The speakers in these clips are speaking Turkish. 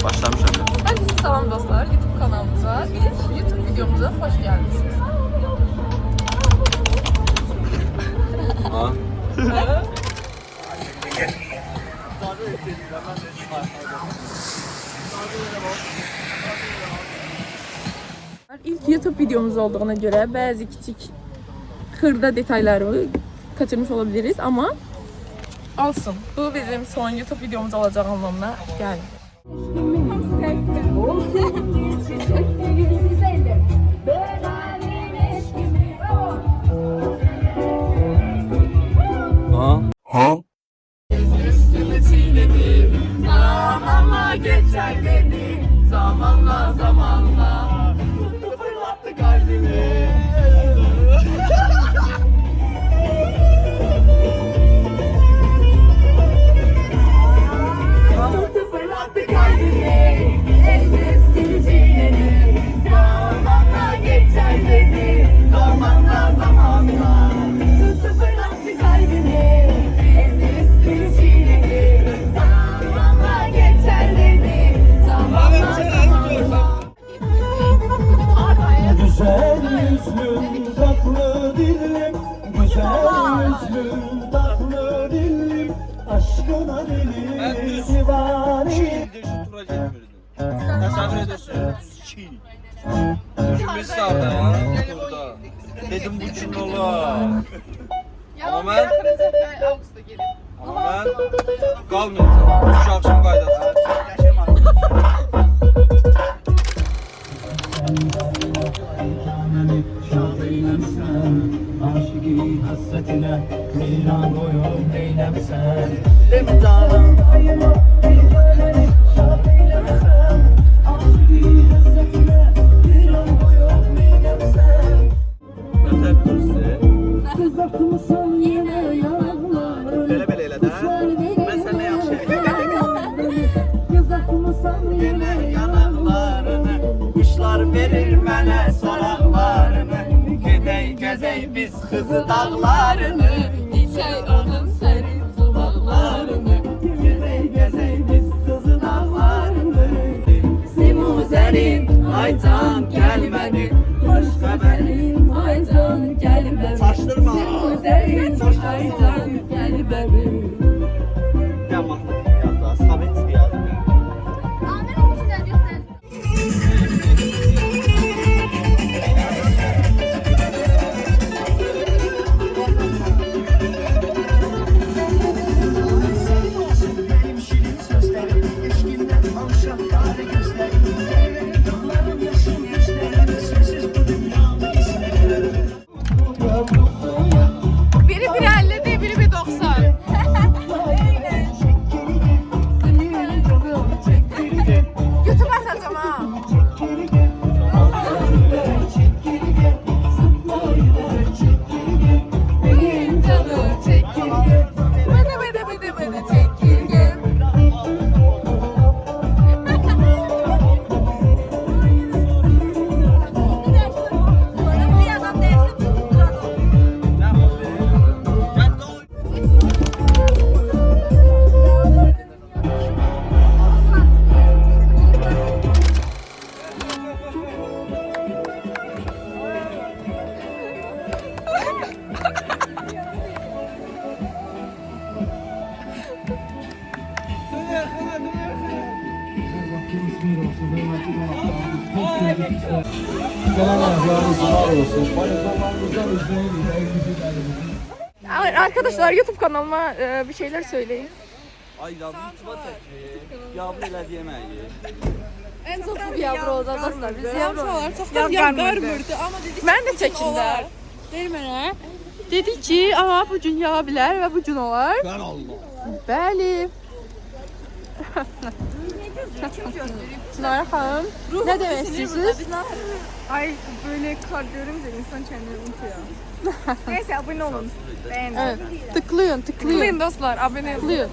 Başlamışam ben. Herkese selam dostlar. YouTube kanalımıza, ilk YouTube videomuza hoş geldiniz. Ha? İlk YouTube videomuz olduğuna göre bazı küçük hırda detayları kaçırmış olabiliriz ama olsun. Bu bizim son YouTube videomuz olacak anlamına gelmiyor. Ha? Zamanla geçer dedi, zamanla zamanla tuttu fırlattı kalbimi. Tuttu fırlattı kalbimi, eski çiğnedi, zamanla geçer dedi, zamanla zamanla tuttu fırlattı kalbimi, eski çiğnedi, zamanla geçer dedi, zamanla zamanla. Güzel yüzlüm, tatlı dilim, güzel yüzlüm, tatlı dilim, aşkına dilim, divaneyim. Şu tura getmirdim. Təsəvvür edirsən? Biz sağda ya, turda. Dedim bu gün olar. Amma mən qalmayacağam. Şu akşam qaydası. Şadeylemsen, aşıki hasretine, miran boyun eylemsen. Değil mi canım? Şadeylemsen, aşıki hasretine, miran boyun eylemsen. Nətər dursun? Kızartmışsan yine yanakları. Belə elə də. Mən səndən yaxşı. Kızartmışsan yine Yanaqlarını, quşlar verir mənə soraqlarını. Gedək, gəzək biz Xızı dağlarını. İçək onun sərin bulaqlarını. Gedək, gəzək biz Xızı dağlarını. Simuzərin aycan gəlmədi, xoş xəbərin aycan gəlmədi. Çaşdırma. Simuzərin aycan gəlmədi. Ya mahnı yazda, Sovet yazdı. benim şirin sözlerim, eşkinden manşatları gözlerim, ellerim dağlarım yaşım yüzlerim, sensiz bu dünyamı isterim. Biri 1.50'di, biri 1.90. YouTube atacağım ha. Benim canım çekirge. Bede çekirge. Arkadaşlar YouTube kanalıma bir şeyler söyleyin. Ay ya YouTube'a çəkir. Yavru elədi yeməyi. En çok bu yavru odadasınlar. Biz Yavrular çok da görmürdü ama dedik Ben de çekimde. değil mi? Dedi ki ama bu gün yağa bilər və bu gün olar. Mən Allah. Bəli. Çınara xanım, ne demek istiyorsunuz? Ay böyle kar görünce insan kendini unutuyor. Neyse abone olun. Beğenin. Evet. Tıklayın. Tıklayın dostlar abone olun. Tıklayın.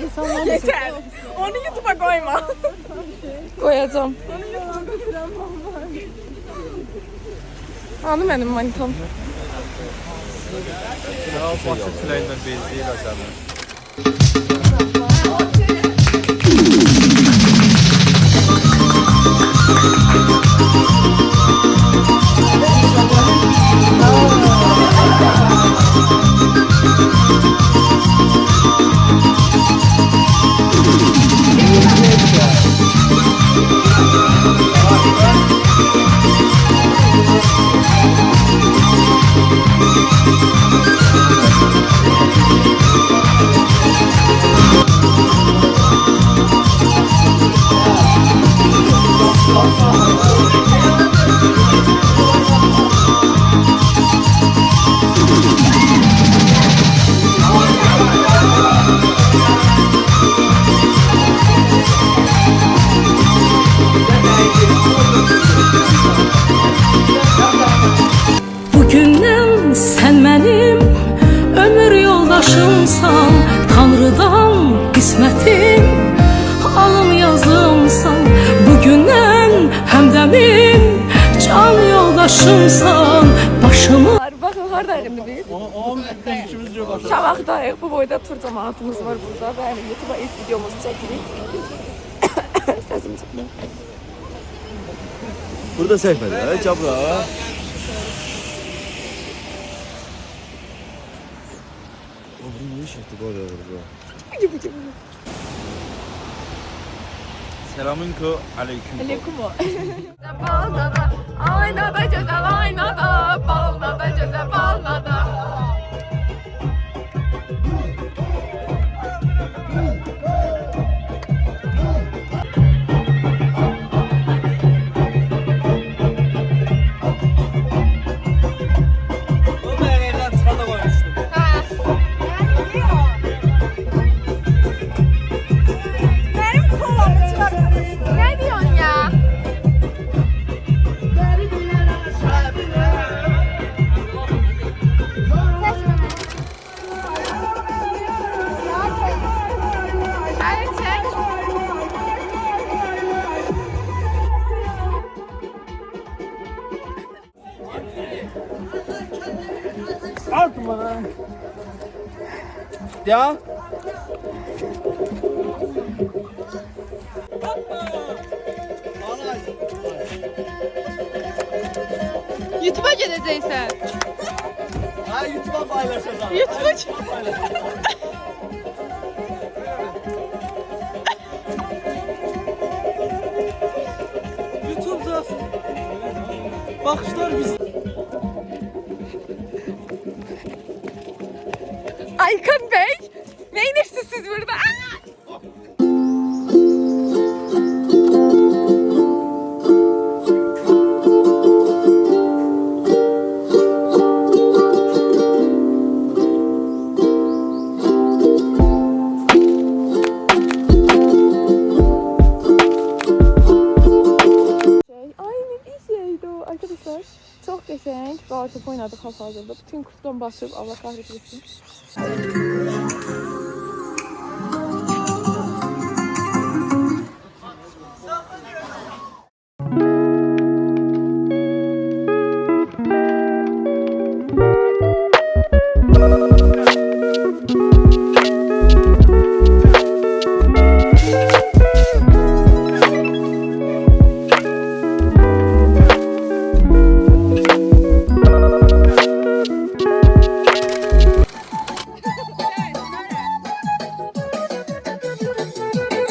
İnsanlar Yeter. Onu YouTube'a koyma. koyacağım. Hanım benim manitam. Ya başı küləyindən bezləyir səni. Bugündən sən mənim ömür yoldaşımsan, Tanrıdan qismətim, alım yazımsan. Bugündən həmdəmin, can yoldaşımsan, başımı. Bakın haradayıq biz? Gözümüz yox aşağı. Şamaxdayıq. Bu boyda tur cəmaatımız var burada. Bəli, YouTube'a ilk videomuzu çəkirik. Səsim çıxmır. Burada çəkmədi, hə? Cabra. O, bu nə işəkdir bu arada? Selamünku aleyküm. Aleyküm o. Balnada, aynada gözəl aynada, balnada gözəl balnada. O mən evdən çıxanda qoymuşdum. Benim kolamı çıkartın. Ne diyorsun ya? Hadi çek. Ya. YouTube'a geleceksen. Ha, YouTube'a paylaşacağım. YouTube'da bakışlar biz. Aykan Bey, ne inirsiniz siz burada? Aa! Ay ne bir şeydi o arkadaşlar. Çok geçenk kartop oynadık hafazada. Bütün kutudan basıp Allah kahretmesin.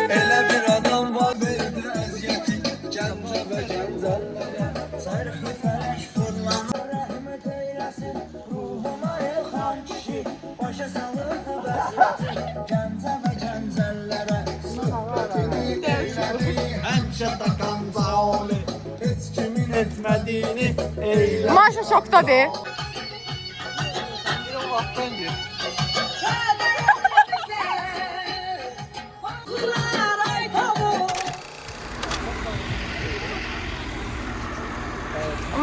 Elə bir adam var verdi əziyyəti, gəncə və gəncəllərə. Sərxi fərək fırlanır, rəhmət eyləsin, ruhuma yıxan kişi, başa salır bu vəziyyəti, gəncə və gəncəllərə. Söhbətini eylədi, həmşə takanca oli, heç kimin etmədiyini eylə. Maşa şoktadır. Bir o vaxtdan gir.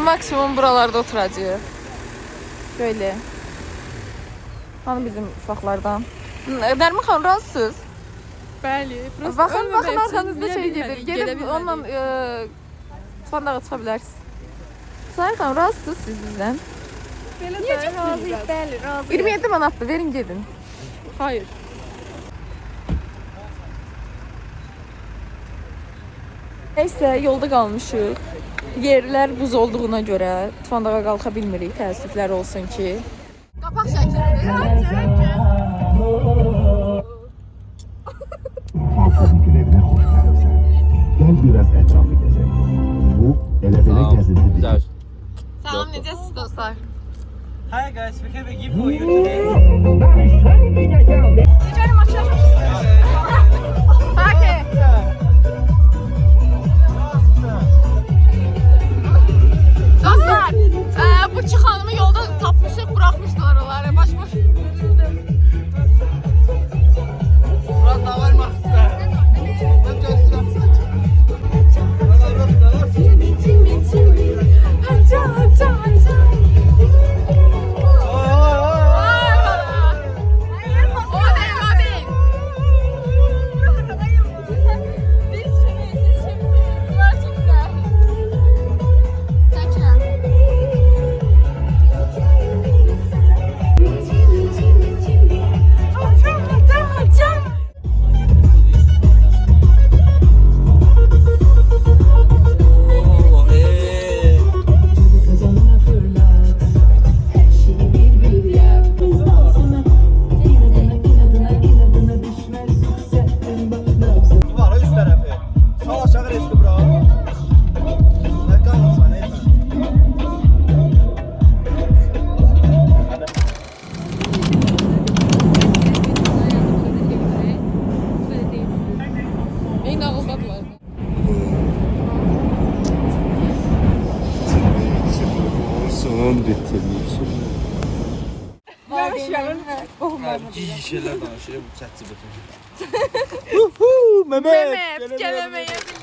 Maksimum buralarda oturacağıq. Böyle. Hani bizim ufaklardan. Nərmin xanım razısınız? Bəli. Bakın arkanızda şey gelir. Gelip onunla Tufandağa çıxa bilərsiniz. Nərmin xanım razısınız siz bizdən? Belə də razıyıq, bəli, razıyıq. 27 manatdır, verin gedin. Hayır. Neyse, yolda qalmışıq. Yerlər buz olduğuna görə Tüfandağa qalxa bilmirik, təəssüflər olsun ki. Qapaq şəkildir. Halkın görevine hoş geldin. Gel biraz etrafı gezelim. Bu ele gezinti değil. Güzel. Salam, necəsiz dostlar? Hi guys, we have a gift for you today. Necəlim aşağı. Hadi. Dostlar, bu çıxanımı yolda tapmışıq, buraxmışdılar onları. Baş-baş. Murat ne var mı? Var üst tarafı. Sağ aşağı riski bırak. Ne kalmasın ne yeter. Neyin ağızdadılar? Son bitirmiş. Cici şeyler danışıyor bu çatçı bütün. Mehmet. Mehmet, gelemeyebilir.